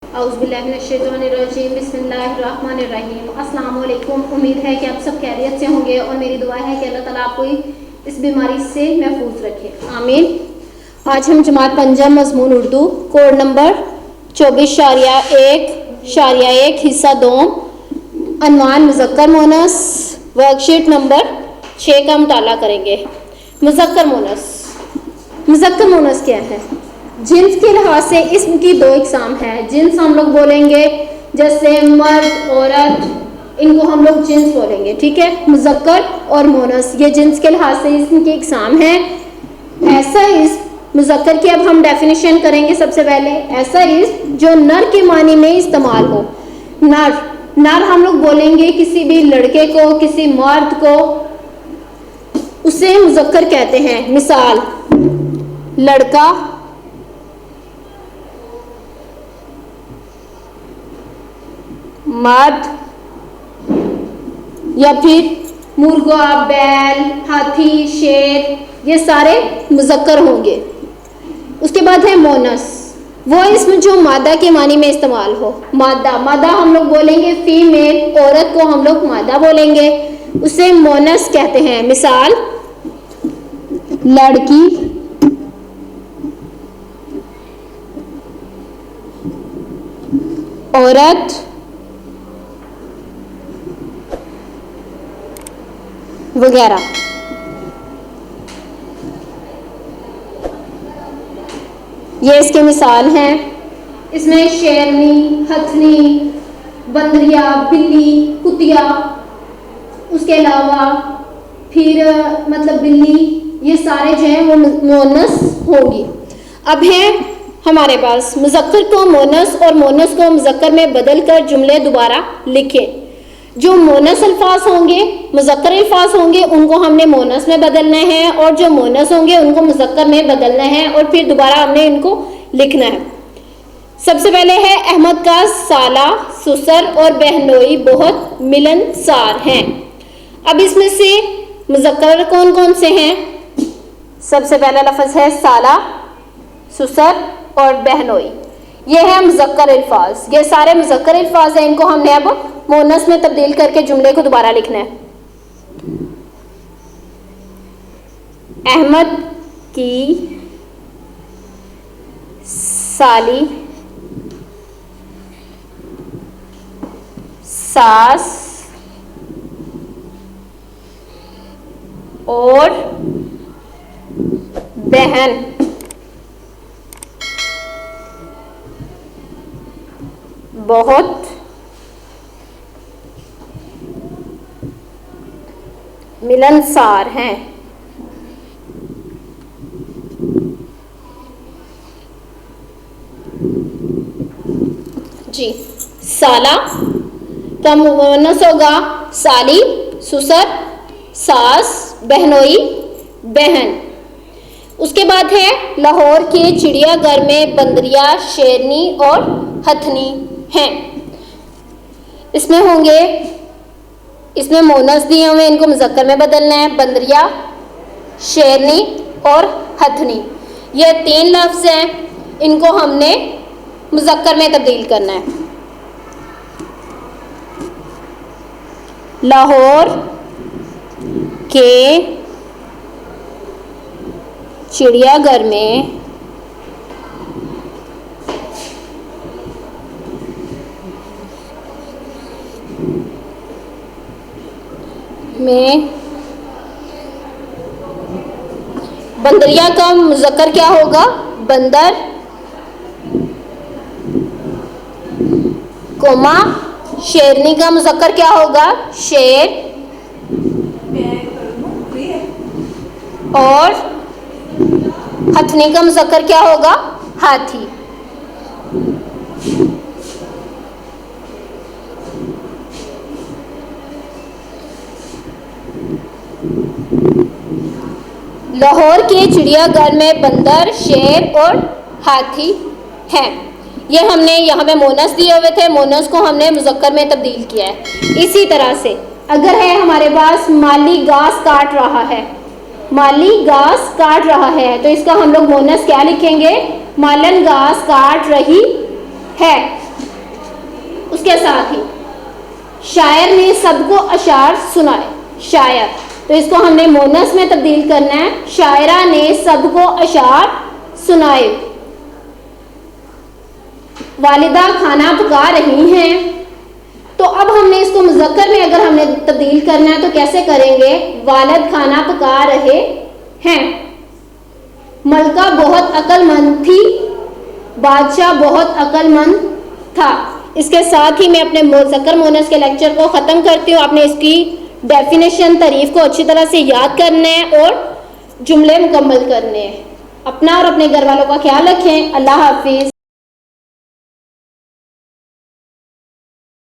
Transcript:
औज़ुबिल्लाहिमिनश्शैतानिर्रजीम बिस्मिल्लाहिर्रहमानिर्रहीम। अस्सलाम वालेकुम। उम्मीद है कि आप सब खैरियत से होंगे और मेरी दुआ है कि अल्लाह ताला आपको इस बीमारी से महफूज रखे, आमीन। आज हम जमात पंजम मज़मून उर्दू कोड नंबर 24/1/1 हिस्सा 2 अनवान मुज़क्कर मोनस वर्कशीट नंबर 6 का मुताला करेंगे। मुज़क्कर मोनस क्या है? जिन्स के लिहाज से इसम की दो इकसाम है। जिन्स हम लोग बोलेंगे जैसे मर्द, औरत, इनको हम लोग जिन्स बोलेंगे, ठीक है। मुज़क्कर और मोनस ये जिन्स के लिहाज से इसम की इकसाम है। ऐसा इसम मुज़क्कर की अब हम डेफिनेशन करेंगे। सबसे पहले ऐसा इसम जो नर के मानी में इस्तेमाल हो। नर हम लोग बोलेंगे किसी भी लड़के को, किसी मर्द को, उसे मुज़क्कर कहते हैं। मिसाल लड़का, मर्द, या फिर मुर्गा, बैल, हाथी, शेर, ये सारे मुज़क्कर होंगे। उसके बाद है मोनस, वो इसम जो मादा के मानी में इस्तेमाल हो। मादा हम लोग बोलेंगे फीमेल, औरत को हम लोग मादा बोलेंगे, उसे मोनस कहते हैं। मिसाल लड़की, औरत, वगैरह। ये इसके मिसाल हैं। इसमें शेरनी, हथनी, बंदरिया, बिल्ली, कुतिया, उसके अलावा फिर मतलब बिल्ली, ये सारे जो हैं वो मोनस होंगी। अब है हमारे पास मुज़क्कर को मोनस और मोनस को मुज़क्कर में बदल कर जुमले दोबारा लिखें। जो मोनस अल्फाज होंगे, मुज़क्कर अल्फाज होंगे, उनको हमने मोनस में बदलना है, और जो मोनस होंगे उनको मुज़क्कर में बदलना है, और फिर दोबारा हमने इनको लिखना है। सबसे पहले है अहमद का साला, ससुर और बहनोई बहुत मिलनसार हैं। अब इसमें से मुज़क्कर कौन कौन से हैं? सबसे पहला लफ्ज़ है साला, ससुर और बहनोई। ये है मुज़क्कर अल्फाज। ये सारे मुज़क्कर अल्फाज हैं। इनको हमने अब मोनस में तब्दील करके जुमले को दोबारा लिखना है। अहमद की साली, सास और बहन बहुत मिलनसार हैं। जी, साला का मुअन्नस होगा साली, ससुर, सास, बहनोई, बहन। उसके बाद है लाहौर के चिड़ियाघर में बंदरिया, शेरनी और हथनी हैं। इसमें होंगे, इसमें मोनस दिए हुए, इनको मुज़क्कर में बदलना है। बंदरिया, शेरनी और हथनी, ये 3 लफ्ज़ हैं, इनको हमने मुज़क्कर में तब्दील करना है। लाहौर के चिड़ियाघर में बंदरिया का मुज़क्कर क्या होगा? बंदर, कोमा। शेरनी का मुज़क्कर क्या होगा? शेर। और हथनी का मुज़क्कर क्या होगा? हाथी। लाहौर के चिड़ियाघर में बंदर, शेर और हाथी हैं। ये हमने यहाँ पे मोनस दिए हुए थे, मोनस को हमने मुज़क्कर में तब्दील किया है। इसी तरह से अगर है हमारे पास माली घास काट रहा है, माली घास काट रहा है, तो इसका हम लोग मोनस क्या लिखेंगे? मालन घास काट रही है। इसके साथ ही शायर ने सबको अशार सुनाए, शायर, तो इसको हमने मोनस में तब्दील करना है, शायरा ने सबको अशार सुनाए। वालिदा खाना पका रही हैं, तो अब हमने इसको मुज़क्कर में अगर हमने तब्दील करना है तो कैसे करेंगे, वालिद खाना पका रहे हैं। मलका बहुत अक्लमंद थी, बादशाह बहुत अक्लमंद था। इसके साथ ही मैं अपने मुज़क्कर मोनस के लेक्चर को ख़त्म करती हूँ। आपने इसकी डेफिनेशन, तारीफ को अच्छी तरह से याद करना है और जुमले मुकम्मल करने हैं। अपना और अपने घर वालों का ख्याल रखें। अल्लाह हाफिज़।